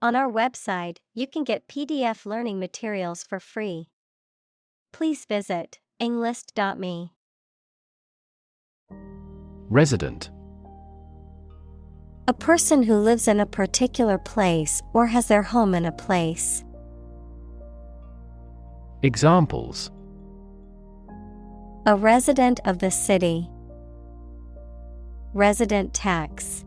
On our website, you can get PDF learning materials for free. Please visit englist.me. Resident. A person who lives in a particular place or has their home in a place. Examples: A resident of the city. Resident tax.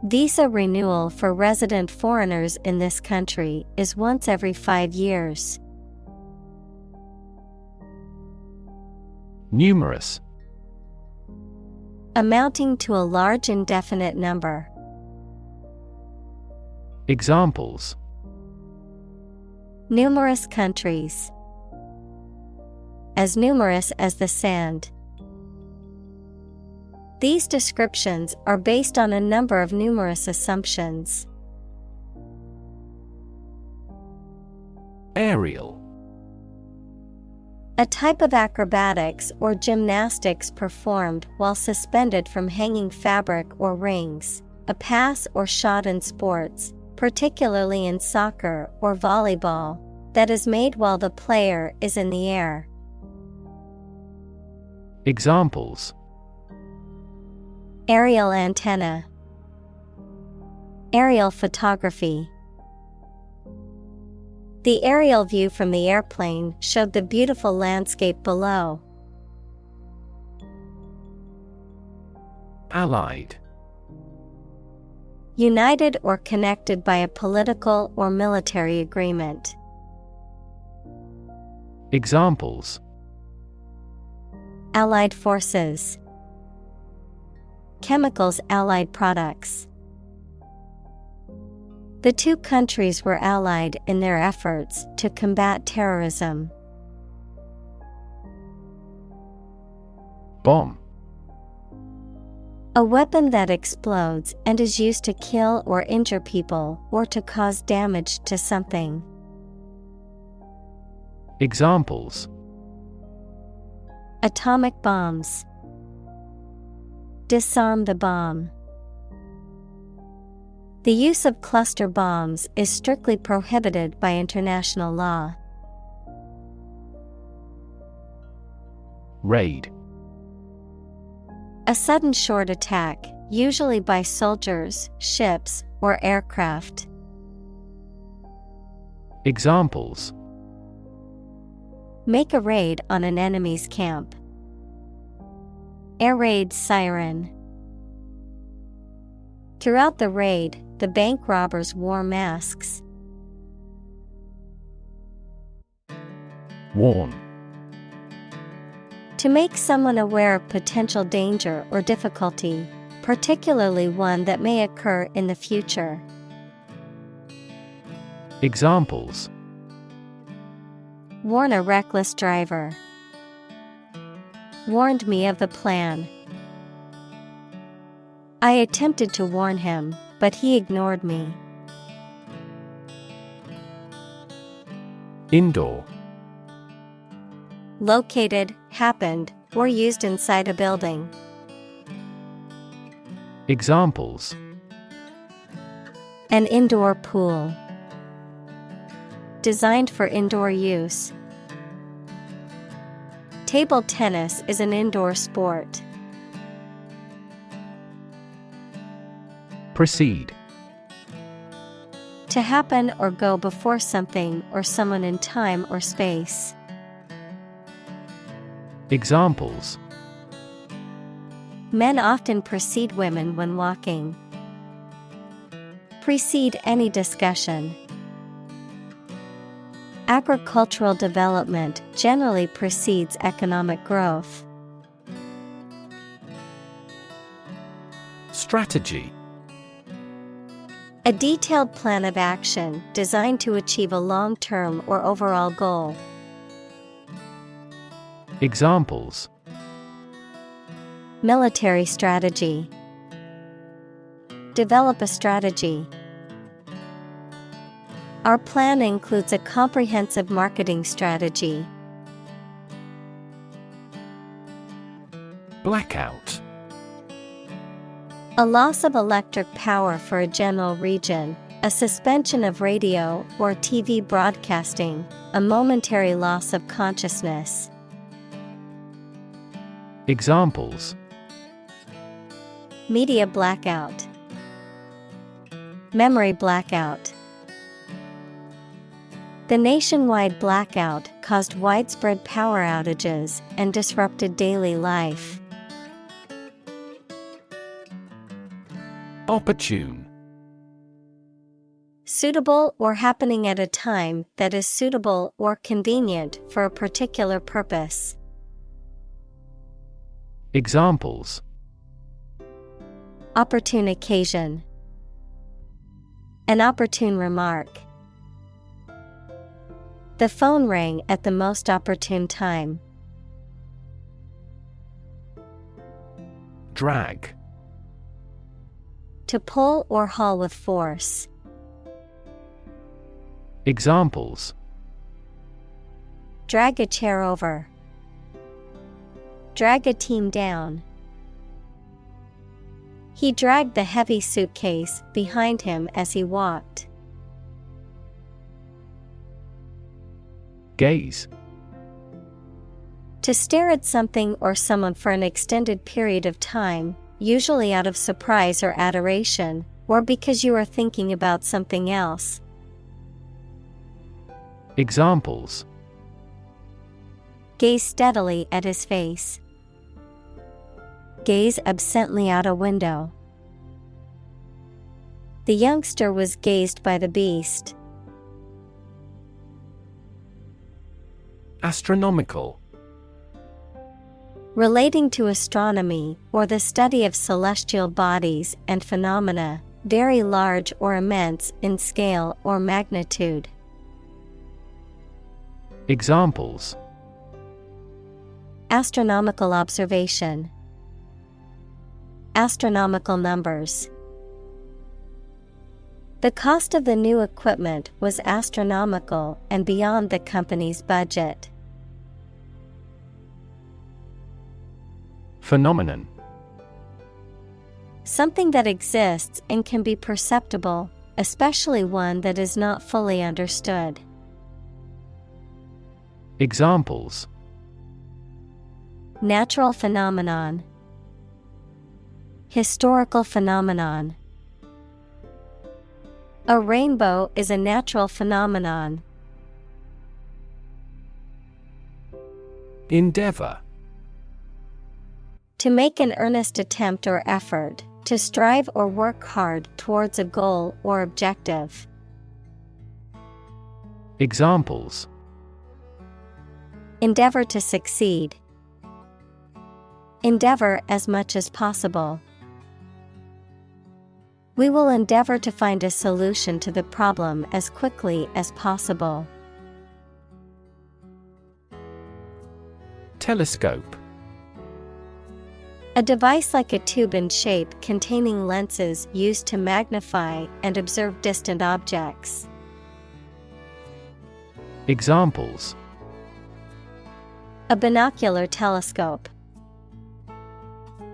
Visa renewal for resident foreigners in this country is once every 5 years. Numerous. Amounting to a large indefinite number. Examples: Numerous countries. As numerous as the sand. These descriptions are based on a number of numerous assumptions. Aerial. A type of acrobatics or gymnastics performed while suspended from hanging fabric or rings, a pass or shot in sports, particularly in soccer or volleyball, that is made while the player is in the air. Examples: Aerial antenna. Aerial photography. The aerial view from the airplane showed the beautiful landscape below. Allied. United or connected by a political or military agreement. Examples: Allied forces. Chemicals allied products. The two countries were allied in their efforts to combat terrorism. Bomb. A weapon that explodes and is used to kill or injure people or to cause damage to something. Examples: Atomic bombs. Disarm the bomb. The use of cluster bombs is strictly prohibited by international law. Raid. A sudden short attack, usually by soldiers, ships, or aircraft. Examples: Make a raid on an enemy's camp. Air raid siren. Throughout the raid, the bank robbers wore masks. Warn. To make someone aware of potential danger or difficulty, particularly one that may occur in the future. Examples: Warn a reckless driver. Warned me of the plan. I attempted to warn him, but he ignored me. Indoor. Located, happened, or used inside a building. Examples: An indoor pool. Designed for indoor use. Table tennis is an indoor sport. Proceed. To happen or go before something or someone in time or space. Examples: Men often precede women when walking. Precede any discussion. Agricultural development generally precedes economic growth. Strategy. A detailed plan of action designed to achieve a long-term or overall goal. Examples: Military strategy. Develop a strategy. Our plan includes a comprehensive marketing strategy. Blackout. A loss of electric power for a general region, a suspension of radio or TV broadcasting, a momentary loss of consciousness. Examples: Media blackout, memory blackout. The nationwide blackout caused widespread power outages and disrupted daily life. Opportune. Suitable or happening at a time that is suitable or convenient for a particular purpose. Examples: Opportune occasion, an opportune remark. The phone rang at the most opportune time. Drag. To pull or haul with force. Examples: Drag a chair over. Drag a team down. He dragged the heavy suitcase behind him as he walked. Gaze. To stare at something or someone for an extended period of time, usually out of surprise or adoration, or because you are thinking about something else. Examples: Gaze steadily at his face. Gaze absently out a window. The youngster was gazed by the beast. Astronomical. Relating to astronomy or the study of celestial bodies and phenomena, very large or immense in scale or magnitude. Examples: Astronomical observation. Astronomical numbers. The cost of the new equipment was astronomical and beyond the company's budget. Phenomenon. Something that exists and can be perceptible, especially one that is not fully understood. Examples: Natural phenomenon. Historical phenomenon. A rainbow is a natural phenomenon. Endeavor. To make an earnest attempt or effort, to strive or work hard towards a goal or objective. Examples: Endeavor to succeed. Endeavor as much as possible. We will endeavor to find a solution to the problem as quickly as possible. Telescope. A device like a tube in shape containing lenses used to magnify and observe distant objects. Examples: A binocular telescope.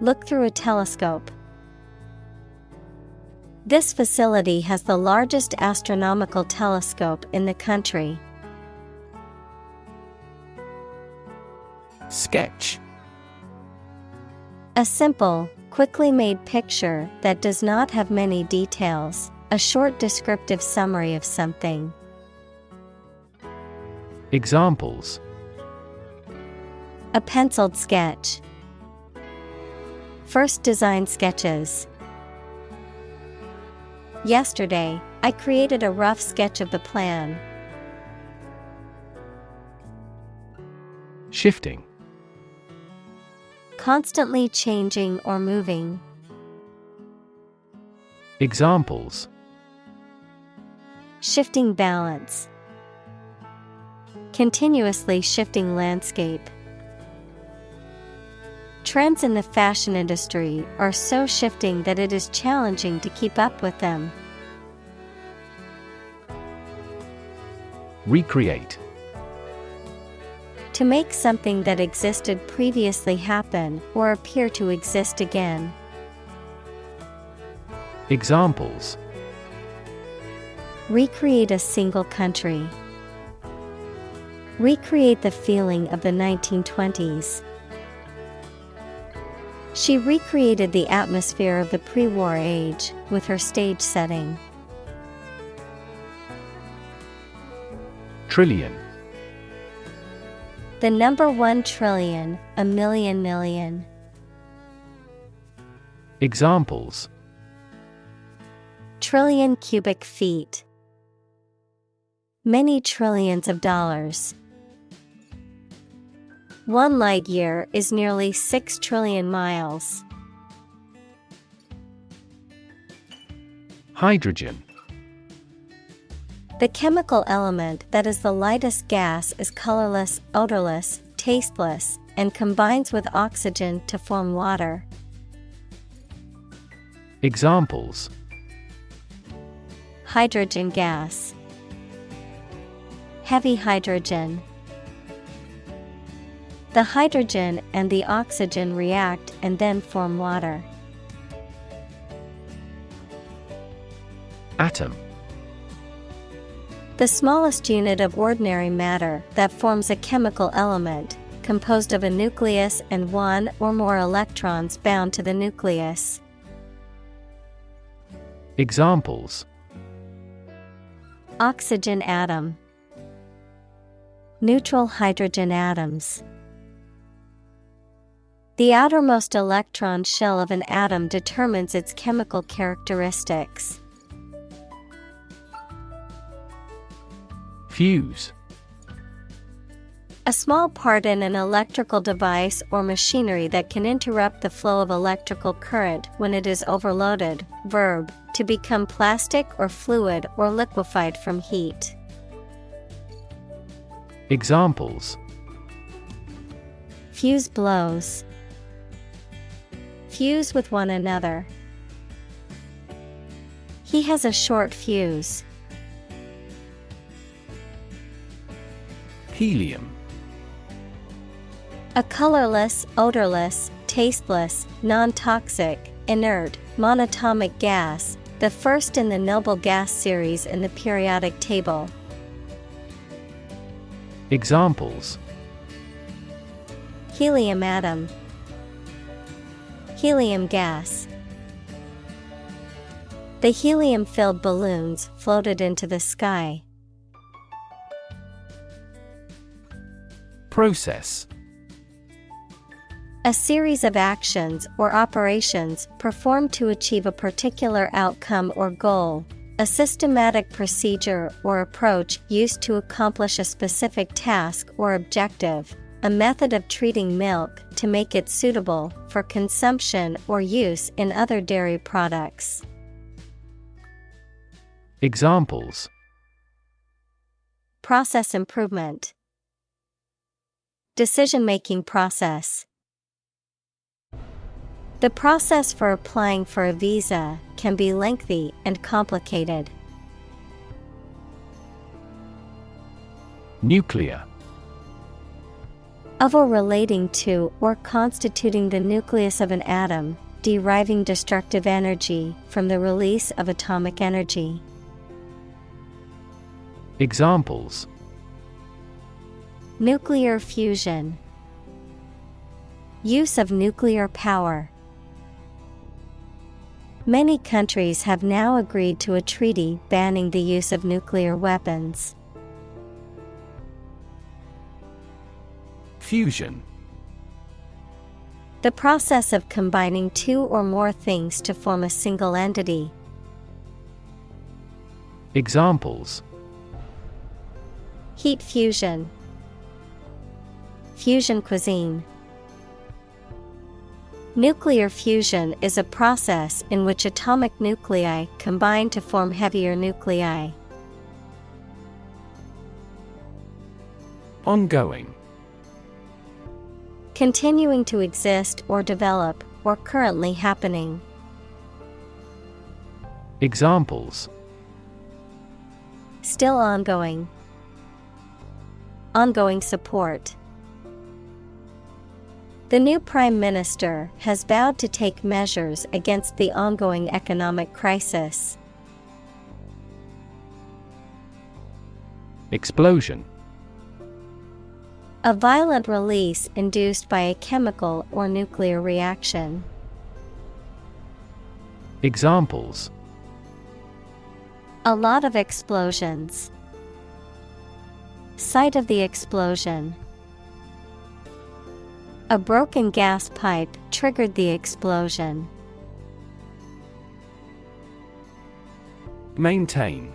Look through a telescope. This facility has the largest astronomical telescope in the country. Sketch. A simple, quickly made picture that does not have many details, a short descriptive summary of something. Examples: A penciled sketch. First design sketches. Yesterday, I created a rough sketch of the plan. Shifting. Constantly changing or moving. Examples: Shifting balance. Continuously shifting landscape. Trends in the fashion industry are so shifting that it is challenging to keep up with them. Recreate. To make something that existed previously happen or appear to exist again. Examples: recreate a single country. Recreate the feeling of the 1920s. She recreated the atmosphere of the pre-war age with her stage setting. Trillion. The number 1 trillion, a million million. Examples: trillion cubic feet. Many trillions of dollars. 1 light year is nearly 6 trillion miles. Hydrogen. The chemical element that is the lightest gas, is colorless, odorless, tasteless, and combines with oxygen to form water. Examples: hydrogen gas. Heavy hydrogen. The hydrogen and the oxygen react and then form water. Atom. The smallest unit of ordinary matter that forms a chemical element, composed of a nucleus and 1 or more electrons bound to the nucleus. Examples: oxygen atom. Neutral hydrogen atoms. The outermost electron shell of an atom determines its chemical characteristics. Fuse. A small part in an electrical device or machinery that can interrupt the flow of electrical current when it is overloaded. Verb, to become plastic or fluid or liquefied from heat. Examples: fuse blows. Fuse with one another. He has a short fuse. Helium. A colorless, odorless, tasteless, non-toxic, inert, monatomic gas, the first in the noble gas series in the periodic table. Examples: helium atom. Helium gas. The helium-filled balloons floated into the sky. Process. A series of actions or operations performed to achieve a particular outcome or goal. A systematic procedure or approach used to accomplish a specific task or objective. A method of treating milk to make it suitable for consumption or use in other dairy products. Examples: process improvement. Decision-making process. The process for applying for a visa can be lengthy and complicated. Nuclear. Of or relating to or constituting the nucleus of an atom, deriving destructive energy from the release of atomic energy. Examples: nuclear fusion. Use of nuclear power. Many countries have now agreed to a treaty banning the use of nuclear weapons. Fusion. The process of combining 2 or more things to form a single entity. Examples: heat fusion. Fusion cuisine. Nuclear fusion is a process in which atomic nuclei combine to form heavier nuclei. Ongoing. Continuing to exist or develop, or currently happening. Examples: still ongoing. Ongoing support. The new Prime Minister has vowed to take measures against the ongoing economic crisis. Explosion. A violent release induced by a chemical or nuclear reaction. Examples: a lot of explosions. Site of the explosion. A broken gas pipe triggered the explosion. Maintain.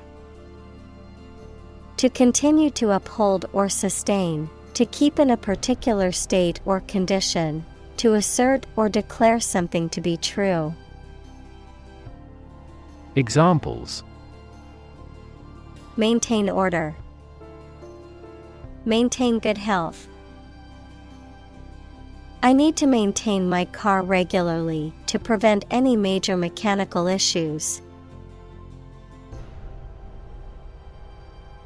To continue to uphold or sustain, to keep in a particular state or condition, to assert or declare something to be true. Examples: maintain order. Maintain good health. I need to maintain my car regularly to prevent any major mechanical issues.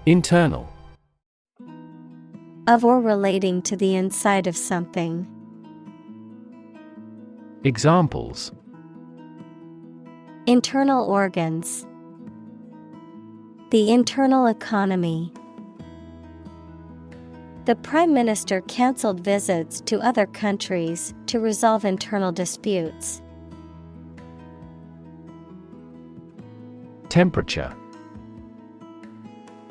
Internal. Of or relating to the inside of something. Examples: internal organs. The internal economy. The Prime Minister cancelled visits to other countries to resolve internal disputes. Temperature.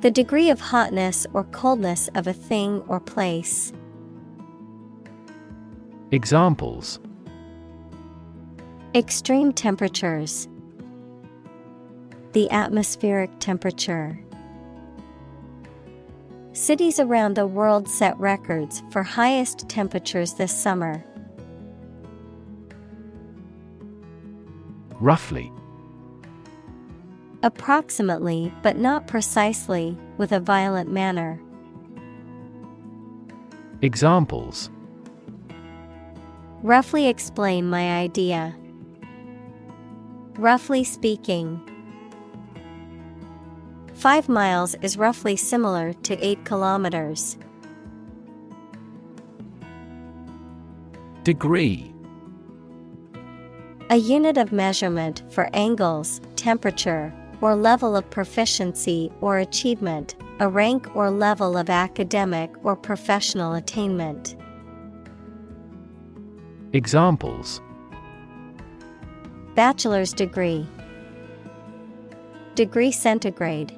The degree of hotness or coldness of a thing or place. Examples: extreme temperatures. The atmospheric temperature. Cities around the world set records for highest temperatures this summer. Roughly. Approximately, but not precisely, with a violent manner. Examples: roughly explain my idea. Roughly speaking. 5 miles is roughly similar to 8 kilometers. Degree. A unit of measurement for angles, temperature, or level of proficiency or achievement, a rank or level of academic or professional attainment. Examples: bachelor's degree. Degree centigrade.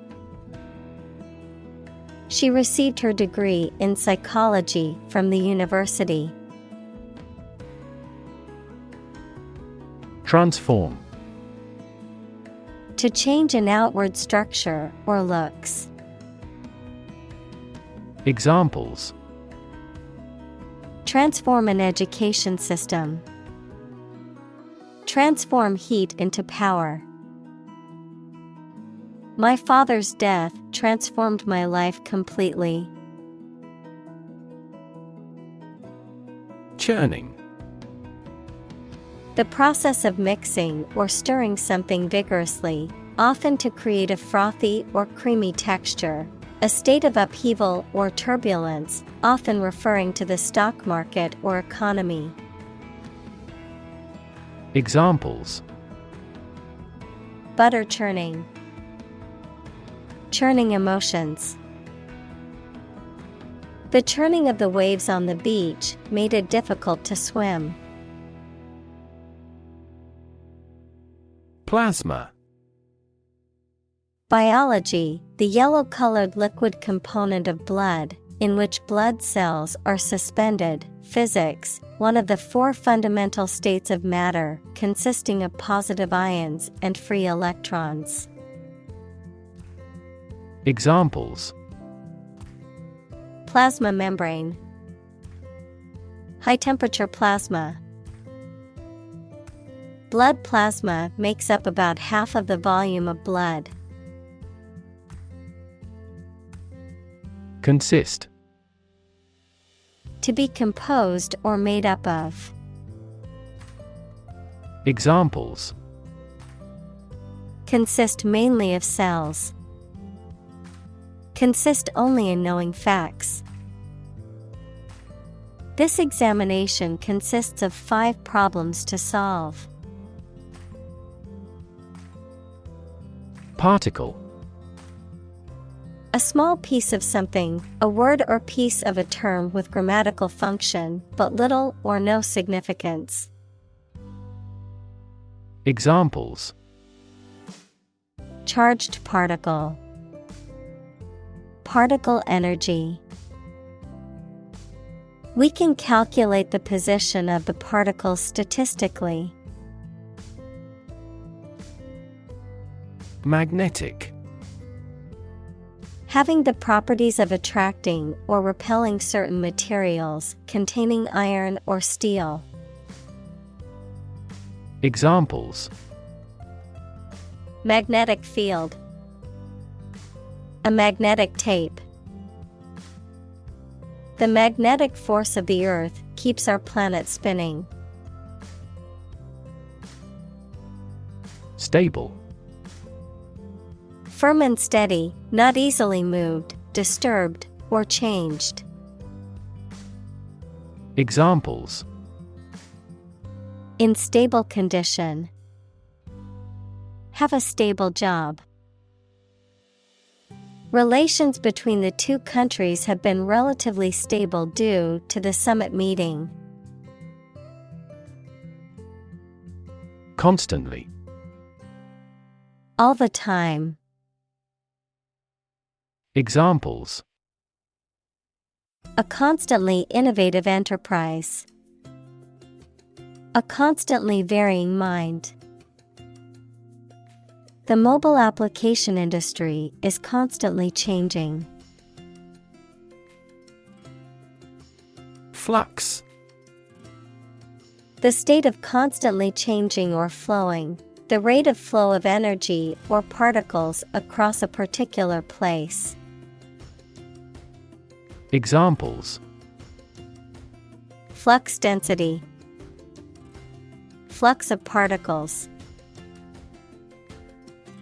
She received her degree in psychology from the university. Transform. To change an outward structure or looks. Examples: transform an education system. Transform heat into power. My father's death transformed my life completely. Churning. The process of mixing or stirring something vigorously, often to create a frothy or creamy texture. A state of upheaval or turbulence, often referring to the stock market or economy. Examples: butter churning. Churning emotions. The churning of the waves on the beach made it difficult to swim. Plasma. Biology, the yellow-colored liquid component of blood, in which blood cells are suspended. Physics, one of the 4 fundamental states of matter, consisting of positive ions and free electrons. Examples: plasma membrane. High-temperature plasma. Blood plasma makes up about half of the volume of blood. Consist. To be composed or made up of. Examples: consist mainly of cells. Consist only in knowing facts. This examination consists of 5 problems to solve. Particle. A small piece of something, a word or piece of a term with grammatical function, but little or no significance. Examples: Charged particle. Particle energy. We can calculate the position of the particle statistically. Magnetic. Having the properties of attracting or repelling certain materials containing iron or steel. Examples: Magnetic field. A magnetic tape. The magnetic force of the Earth keeps our planet spinning. Stable. Firm and steady, not easily moved, disturbed, or changed. Examples: In stable condition. Have a stable job. Relations between the two countries have been relatively stable due to the summit meeting. Constantly. All the time. Examples: A constantly innovative enterprise. A constantly varying mind. The mobile application industry is constantly changing. Flux. The state of constantly changing or flowing, the rate of flow of energy or particles across a particular place. Examples: Flux density. Flux of particles.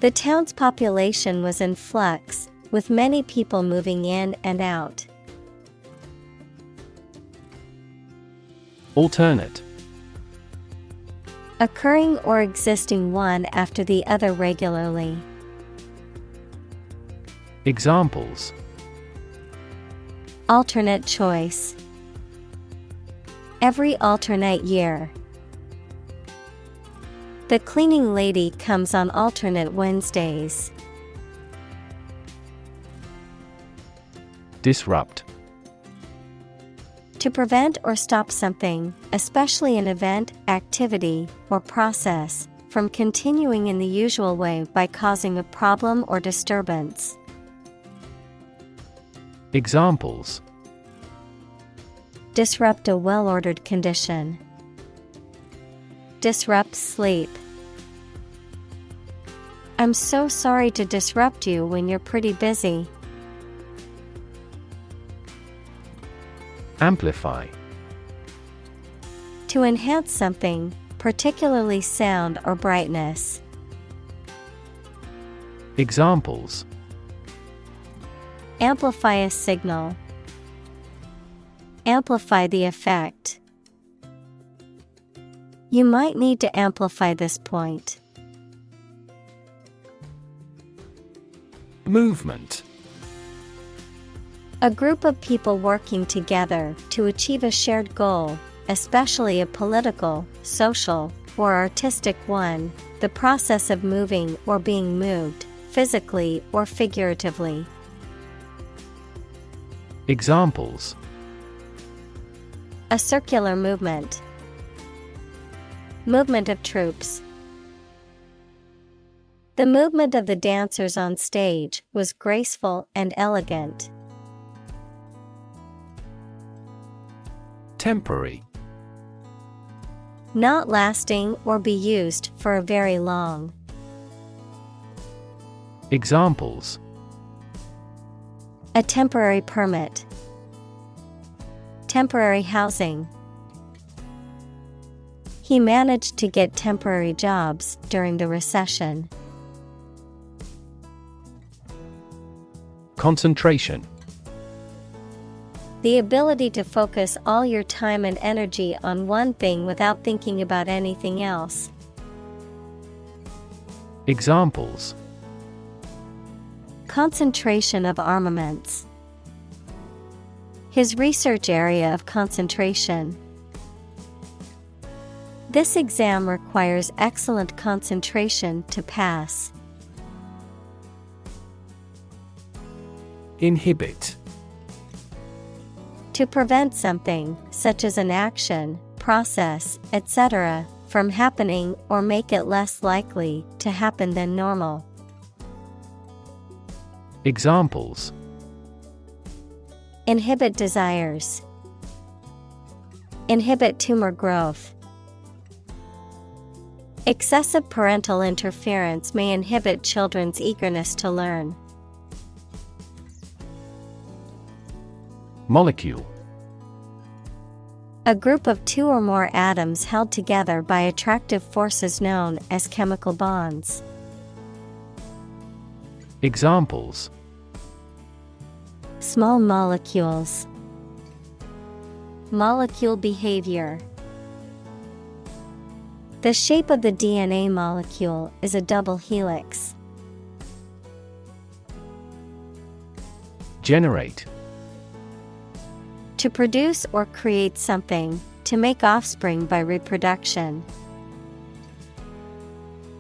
The town's population was in flux, with many people moving in and out. Alternate. Occurring or existing one after the other regularly. Examples: Alternate choice. Every alternate year. The cleaning lady comes on alternate Wednesdays. Disrupt. To prevent or stop something, especially an event, activity, or process, from continuing in the usual way by causing a problem or disturbance. Examples: Disrupt a well-ordered condition. Disrupt sleep. I'm so sorry to disrupt you when you're pretty busy. Amplify. To enhance something, particularly sound or brightness. Examples: Amplify a signal. Amplify the effect. You might need to amplify this point. Movement. A group of people working together to achieve a shared goal, especially a political, social, or artistic one, the process of moving or being moved, physically or figuratively. Examples: A circular movement. Movement of troops. The movement of the dancers on stage was graceful and elegant. Temporary. Not lasting or be used for a very long. Examples: A temporary permit. Temporary housing. He managed to get temporary jobs during the recession. The ability to focus all your time and energy on one thing without thinking about anything else. Examples: concentration of armaments. His research area of concentration. This exam requires excellent concentration to pass. Inhibit. To prevent something, such as an action, process, etc., from happening or make it less likely to happen than normal. Examples: inhibit desires. Inhibit tumor growth. Excessive parental interference may inhibit children's eagerness to learn. Molecule. A group of two or more atoms held together by attractive forces known as chemical bonds. Examples: small molecules. Molecule behavior. The shape of the DNA molecule is a double helix. Generate. To produce or create something, to make offspring by reproduction.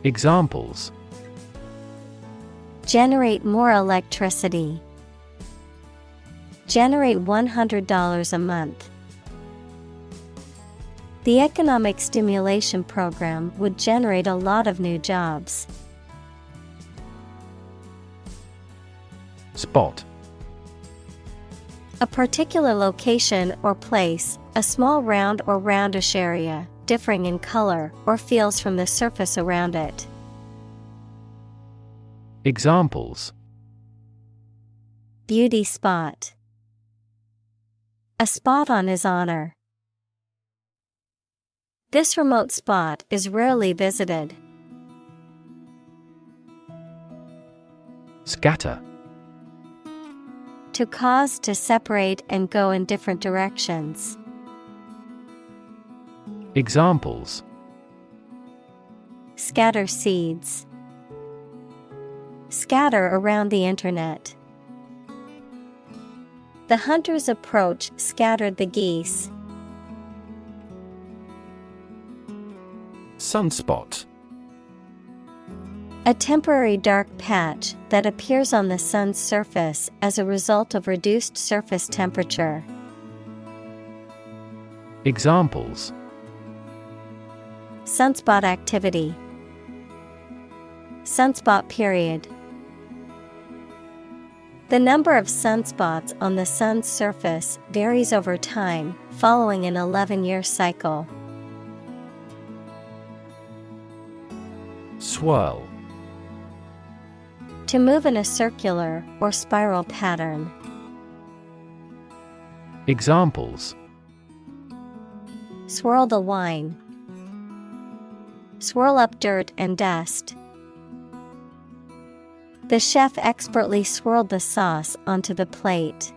Examples: generate more electricity. Generate $100 a month. The economic stimulation program would generate a lot of new jobs. Spot. A particular location or place, a small round or roundish area, differing in color or feels from the surface around it. Examples: beauty spot. A spot on his honor. This remote spot is rarely visited. Scatter. To cause to separate and go in different directions. Examples: scatter seeds. Scatter around the internet. The hunter's approach scattered the geese. Sunspot. A temporary dark patch that appears on the sun's surface as a result of reduced surface temperature. Examples: sunspot activity. Sunspot period. The number of sunspots on the sun's surface varies over time, following an 11-year cycle. Swirl. To move in a circular or spiral pattern. Examples: swirl the wine. Swirl up dirt and dust. The chef expertly swirled the sauce onto the plate.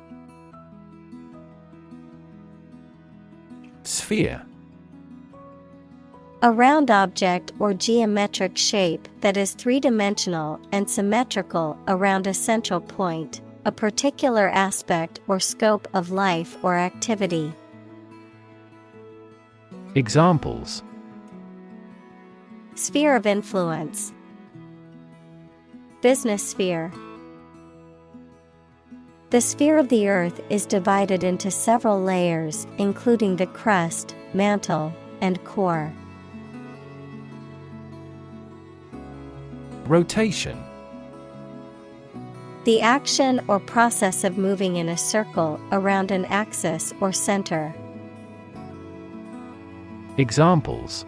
Sphere. A round object or geometric shape that is three-dimensional and symmetrical around a central point, a particular aspect or scope of life or activity. Examples: sphere of influence. Business sphere. The sphere of the Earth is divided into several layers, including the crust, mantle, and core. Rotation. The action or process of moving in a circle around an axis or center. Examples: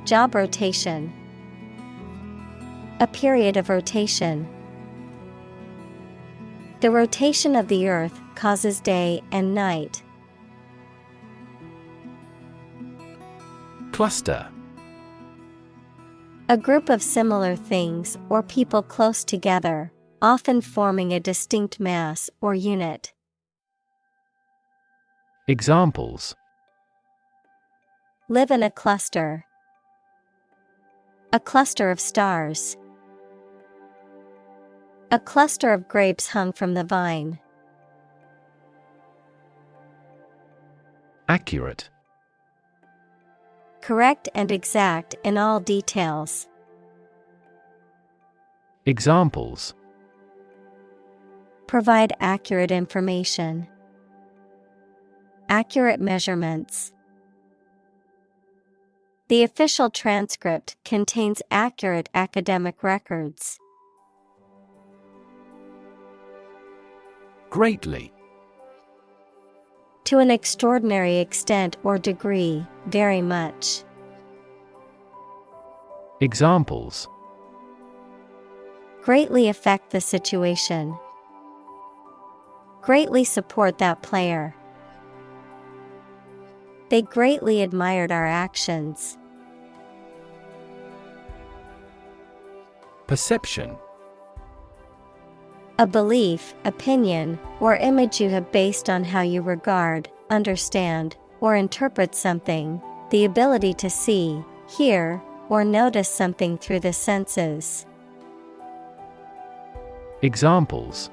job rotation. A period of rotation. The rotation of the Earth causes day and night. Cluster. A group of similar things or people close together, often forming a distinct mass or unit. Examples. Live in a cluster. A cluster of stars. A cluster of grapes hung from the vine. Accurate. Correct and exact in all details. Examples. Provide accurate information. Accurate measurements. The official transcript contains accurate academic records. Greatly. To an extraordinary extent or degree, very much. Examples. Greatly affect the situation. Greatly support that player. They greatly admired our actions. Perception. A belief, opinion, or image you have based on how you regard, understand, or interpret something, the ability to see, hear, or notice something through the senses. Examples.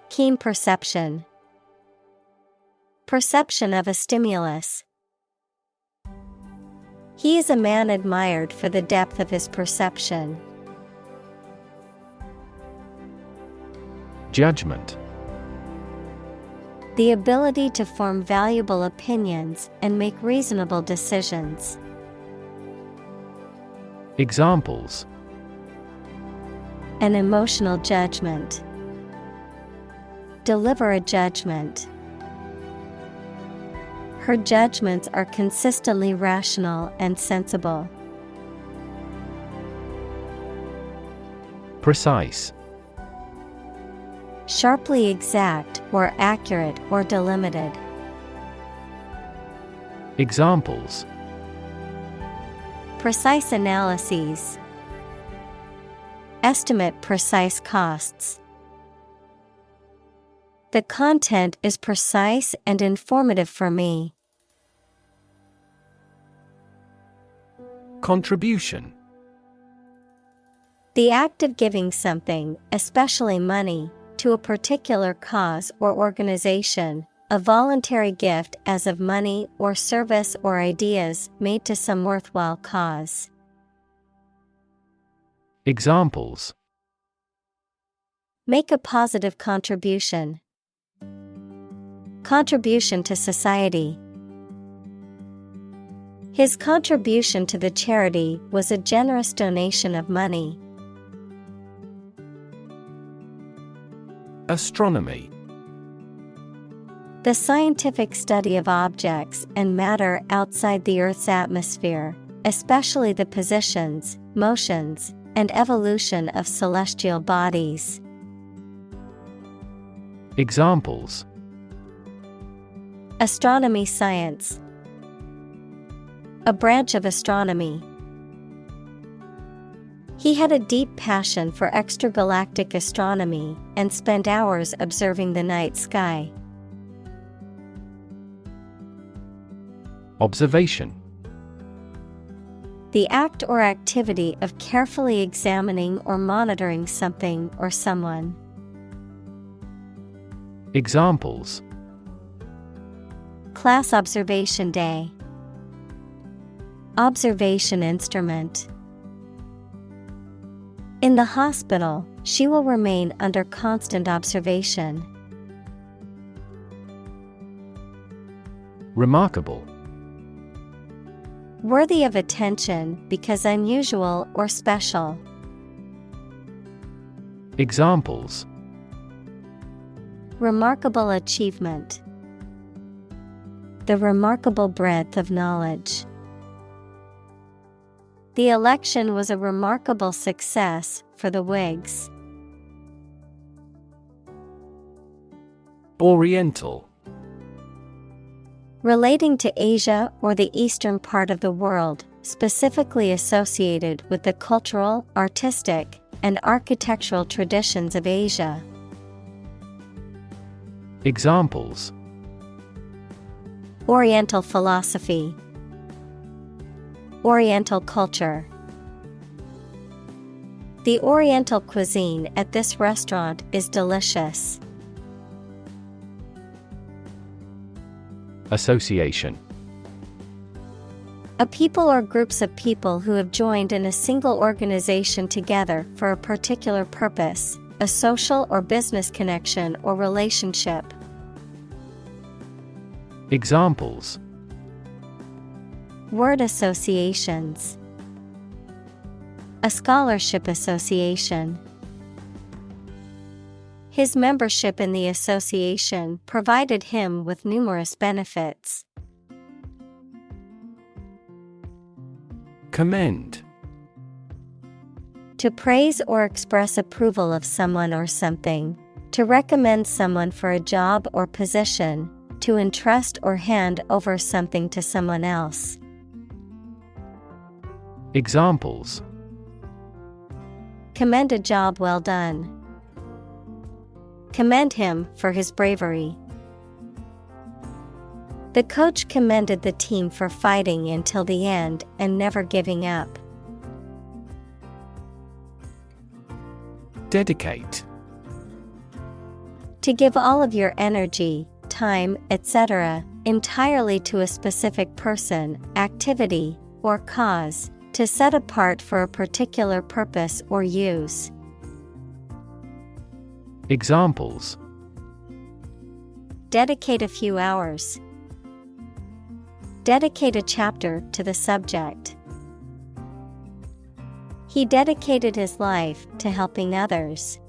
Keen perception. Perception of a stimulus. He is a man admired for the depth of his perception. Judgment. The ability to form valuable opinions and make reasonable decisions. Examples. An emotional judgment. Deliver a judgment. Her judgments are consistently rational and sensible. Precise. Sharply exact or accurate or delimited. Examples. Precise analyses. Estimate precise costs. The content is precise and informative for me. Contribution. The act of giving something, especially money, to a particular cause or organization, a voluntary gift as of money or service or ideas made to some worthwhile cause. Examples. Make a positive contribution. Contribution to society. His contribution to the charity was a generous donation of money. Astronomy. The scientific study of objects and matter outside the Earth's atmosphere, especially the positions, motions, and evolution of celestial bodies. Examples. Astronomy science. A branch of astronomy. He had a deep passion for extragalactic astronomy and spent hours observing the night sky. Observation. The act or activity of carefully examining or monitoring something or someone. Examples. Class observation day. Observation instrument. In the hospital, she will remain under constant observation. Remarkable. Worthy of attention because unusual or special. Examples. Remarkable achievement. The remarkable breadth of knowledge. The election was a remarkable success for the Whigs. Oriental. Relating to Asia or the eastern part of the world, specifically associated with the cultural, artistic, and architectural traditions of Asia. Examples. Oriental philosophy. Oriental culture. The Oriental cuisine at this restaurant is delicious. Association. A people or groups of people who have joined in a single organization together for a particular purpose, a social or business connection or relationship. Examples: Word associations. A scholarship association. His membership in the association provided him with numerous benefits. Commend. To praise or express approval of someone or something. To recommend someone for a job or position. To entrust or hand over something to someone else. Examples: Commend a job well done. Commend him for his bravery. The coach commended the team for fighting until the end and never giving up. Dedicate. To give all of your energy, time, etc., entirely to a specific person, activity, or cause. To set apart for a particular purpose or use. Examples: Dedicate a few hours. Dedicate a chapter to the subject. He dedicated his life to helping others.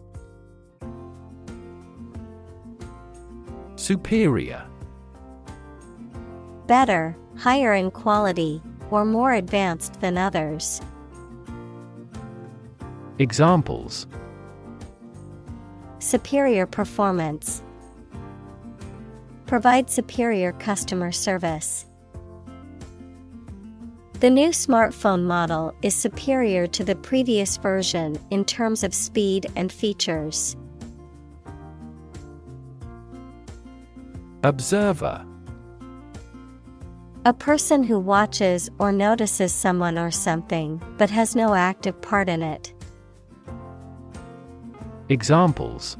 Superior. Better, higher in quality, or more advanced than others. Examples: Superior performance. Provide superior customer service. The new smartphone model is superior to the previous version in terms of speed and features. Observer. A person who watches or notices someone or something, but has no active part in it. Examples: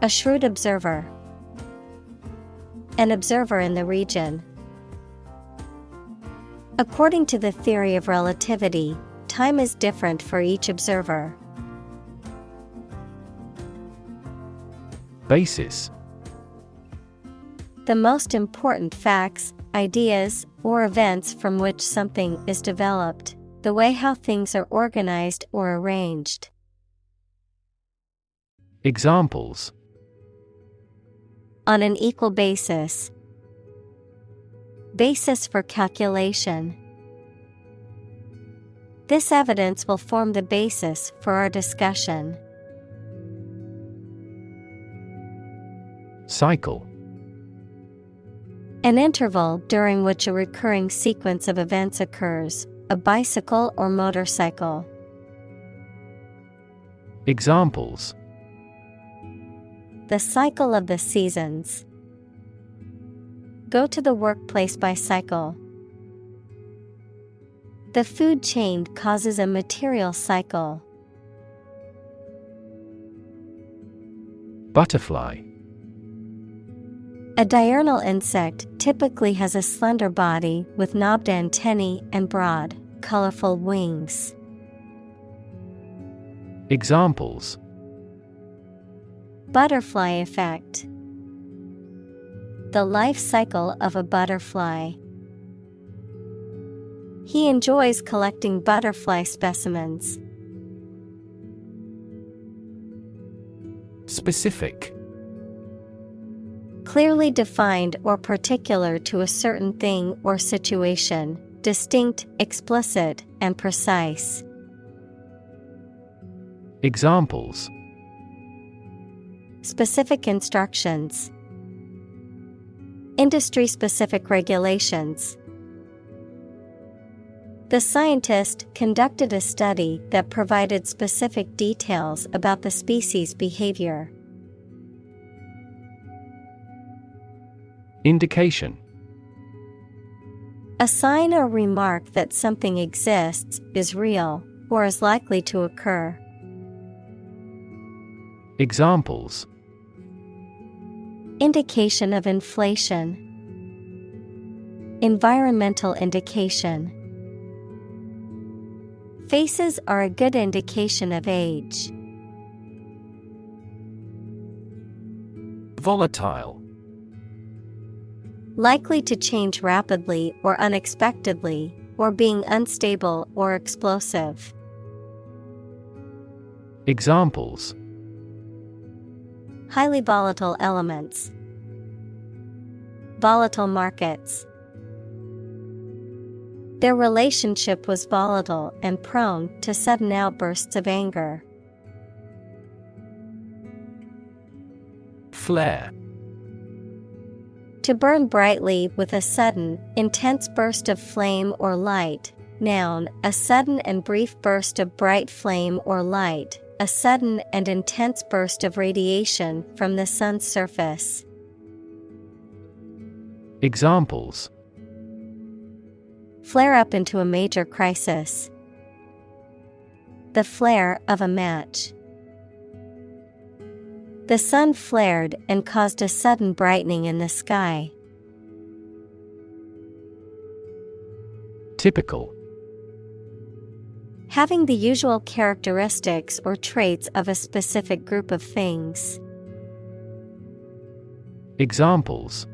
A shrewd observer. An observer in the region. According to the theory of relativity, time is different for each observer. Basis. The most important facts, ideas, or events from which something is developed, the way how things are organized or arranged. Examples: On an equal basis. Basis for calculation. This evidence will form the basis for our discussion. Cycle. An interval during which a recurring sequence of events occurs, a bicycle or motorcycle. Examples: The cycle of the seasons. Go to the workplace by cycle. The food chain causes a material cycle. Butterfly. A diurnal insect typically has a slender body with knobbed antennae and broad, colorful wings. Examples: Butterfly effect. The life cycle of a butterfly. He enjoys collecting butterfly specimens. Specific. Clearly defined or particular to a certain thing or situation, distinct, explicit, and precise. Examples: Specific instructions. Industry-specific regulations. The scientist conducted a study that provided specific details about the species' behavior. Indication. A sign or remark that something exists, is real, or is likely to occur. Examples. Indication of inflation. Environmental indication. Faces are a good indication of age. Volatile. Likely to change rapidly or unexpectedly, or being unstable or explosive. Examples. Highly volatile elements. Volatile markets. Their relationship was volatile and prone to sudden outbursts of anger. Flare. To burn brightly with a sudden, intense burst of flame or light. Noun, a sudden and brief burst of bright flame or light, a sudden and intense burst of radiation from the sun's surface. Examples. Flare up into a major crisis. The flare of a match. The sun flared and caused a sudden brightening in the sky. Typical. Having the usual characteristics or traits of a specific group of things. Examples.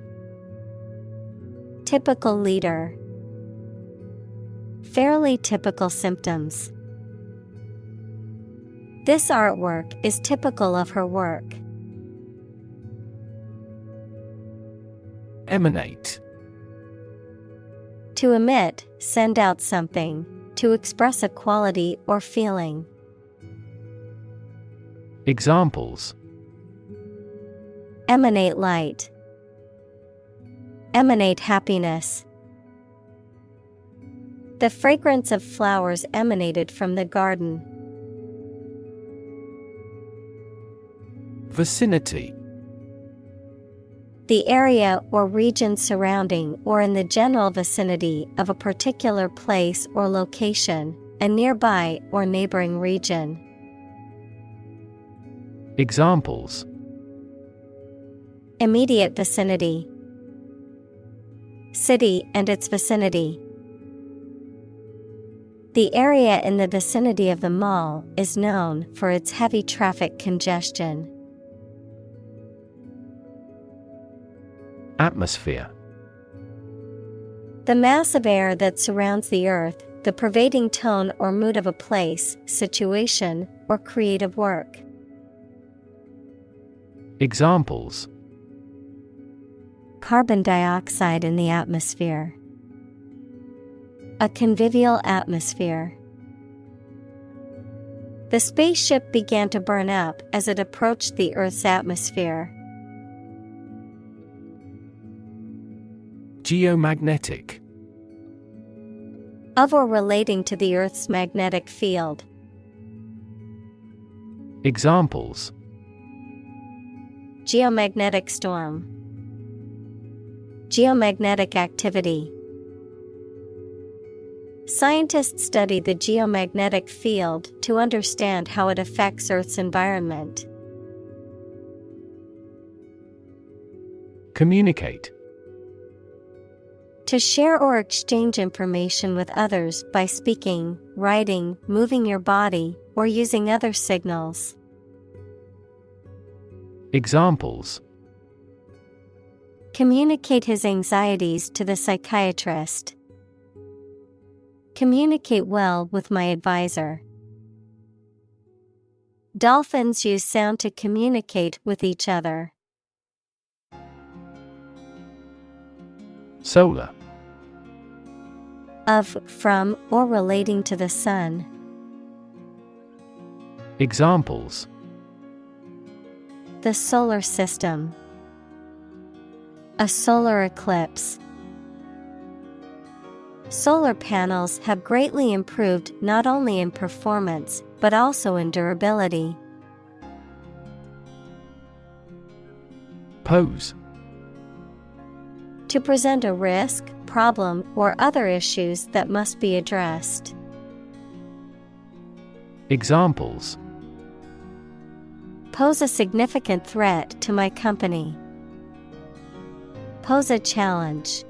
Typical leader. Fairly typical symptoms. This artwork is typical of her work. Emanate. To emit, send out something. To express a quality or feeling. Examples. Emanate light. Emanate happiness. The fragrance of flowers emanated from the garden. Vicinity. The area or region surrounding or in the general vicinity of a particular place or location, a nearby or neighboring region. Examples. Immediate vicinity. City and its vicinity. The area in the vicinity of the mall is known for its heavy traffic congestion. Atmosphere. The mass of air that surrounds the earth, the pervading tone or mood of a place, situation, or creative work. Examples. Carbon dioxide in the atmosphere. A convivial atmosphere. The spaceship began to burn up as it approached the Earth's atmosphere. Geomagnetic. Of or relating to the Earth's magnetic field. Examples. Geomagnetic storm. Geomagnetic activity. Scientists study the geomagnetic field to understand how it affects Earth's environment. Communicate. To share or exchange information with others by speaking, writing, moving your body, or using other signals. Examples. Communicate his anxieties to the psychiatrist. Communicate well with my advisor. Dolphins use sound to communicate with each other. Solar. Of, from, or relating to the sun. Examples. The solar system. A solar eclipse. Solar panels have greatly improved not only in performance, but also in durability. Pose. To present a risk, problem, or other issues that must be addressed. Examples: Pose a significant threat to my company. Pose a challenge.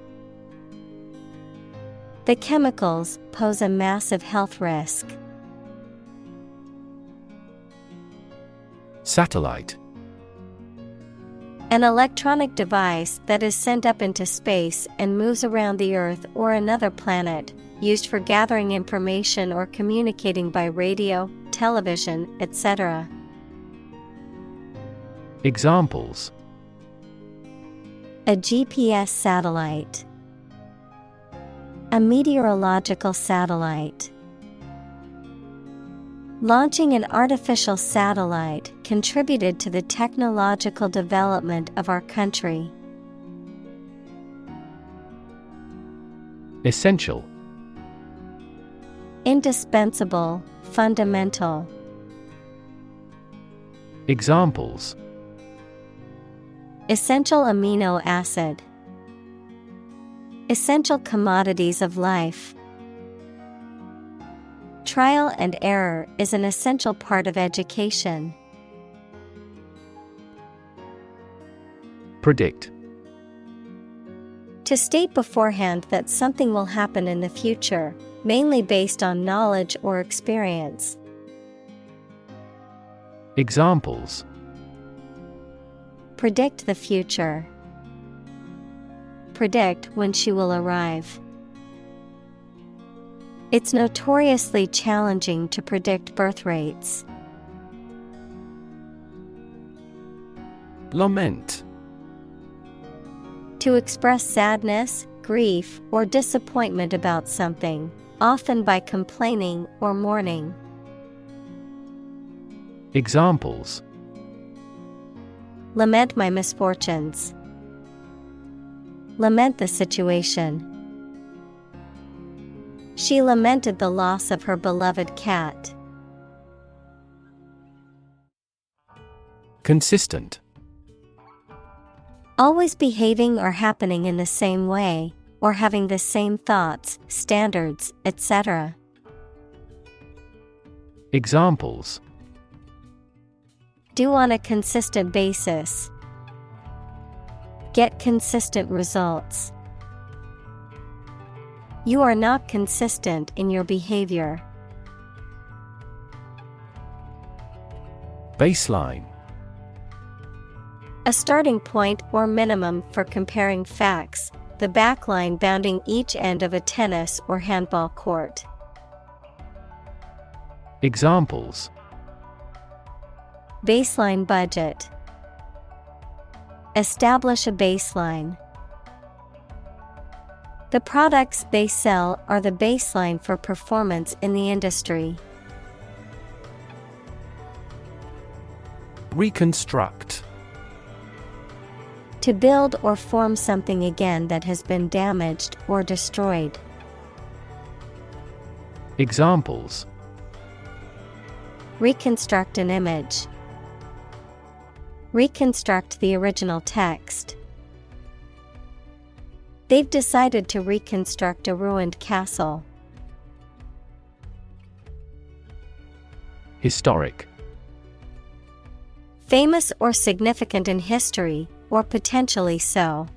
The chemicals pose a massive health risk. Satellite. An electronic device that is sent up into space and moves around the Earth or another planet, used for gathering information or communicating by radio, television, etc. Examples: a GPS satellite. A meteorological satellite. Launching an artificial satellite contributed to the technological development of our country. Essential. Indispensable, fundamental. Examples: essential amino acid. Essential commodities of life. Trial and error is an essential part of education. Predict. To state beforehand that something will happen in the future, mainly based on knowledge or experience. Examples: predict the future. Predict when she will arrive. It's notoriously challenging to predict birth rates. Lament. To express sadness, grief, or disappointment about something, often by complaining or mourning. Examples: lament my misfortunes. Lament the situation. She lamented the loss of her beloved cat. Consistent. Always behaving or happening in the same way, or having the same thoughts, standards, etc. Examples: do on a consistent basis. Get consistent results. You are not consistent in your behavior. Baseline. A starting point or minimum for comparing facts, the backline bounding each end of a tennis or handball court. Examples: baseline budget. Establish a baseline. The products they sell are the baseline for performance in the industry. Reconstruct. To build or form something again that has been damaged or destroyed. Examples: reconstruct an image. Reconstruct the original text. They've decided to reconstruct a ruined castle. Historic. Famous or significant in history, or potentially so.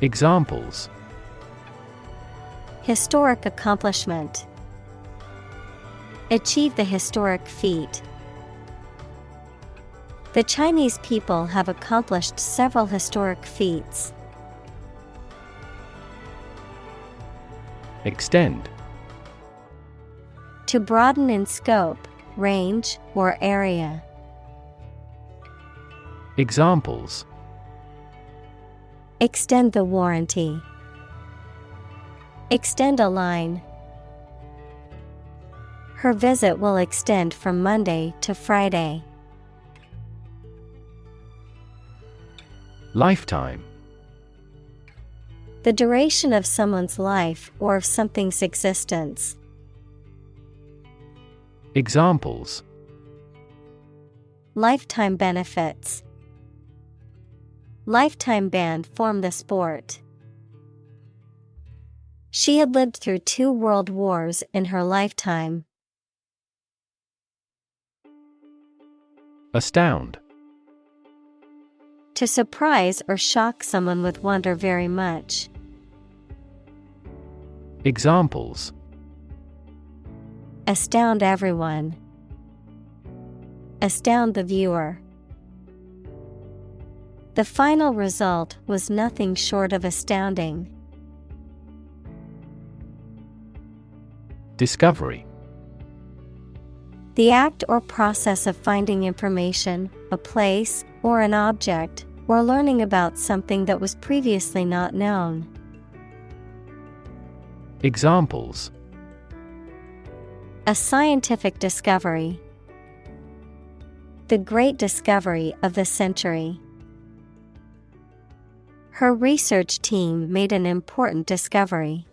Examples: historic accomplishment. Achieve the historic feat. The Chinese people have accomplished several historic feats. Extend. To broaden in scope, range, or area. Examples: extend the warranty. Extend a line. Her visit will extend from Monday to Friday. Lifetime. The duration of someone's life or of something's existence. Examples: lifetime benefits. Lifetime ban form the sport. She had lived through 2 world wars in her lifetime. Astound. To surprise or shock someone with wonder very much. Examples: Astound everyone. Astound the viewer. The final result was nothing short of astounding. Discovery. The act or process of finding information, a place, or an object, or learning about something that was previously not known. Examples: A scientific discovery. The great discovery of the century. Her research team made an important discovery.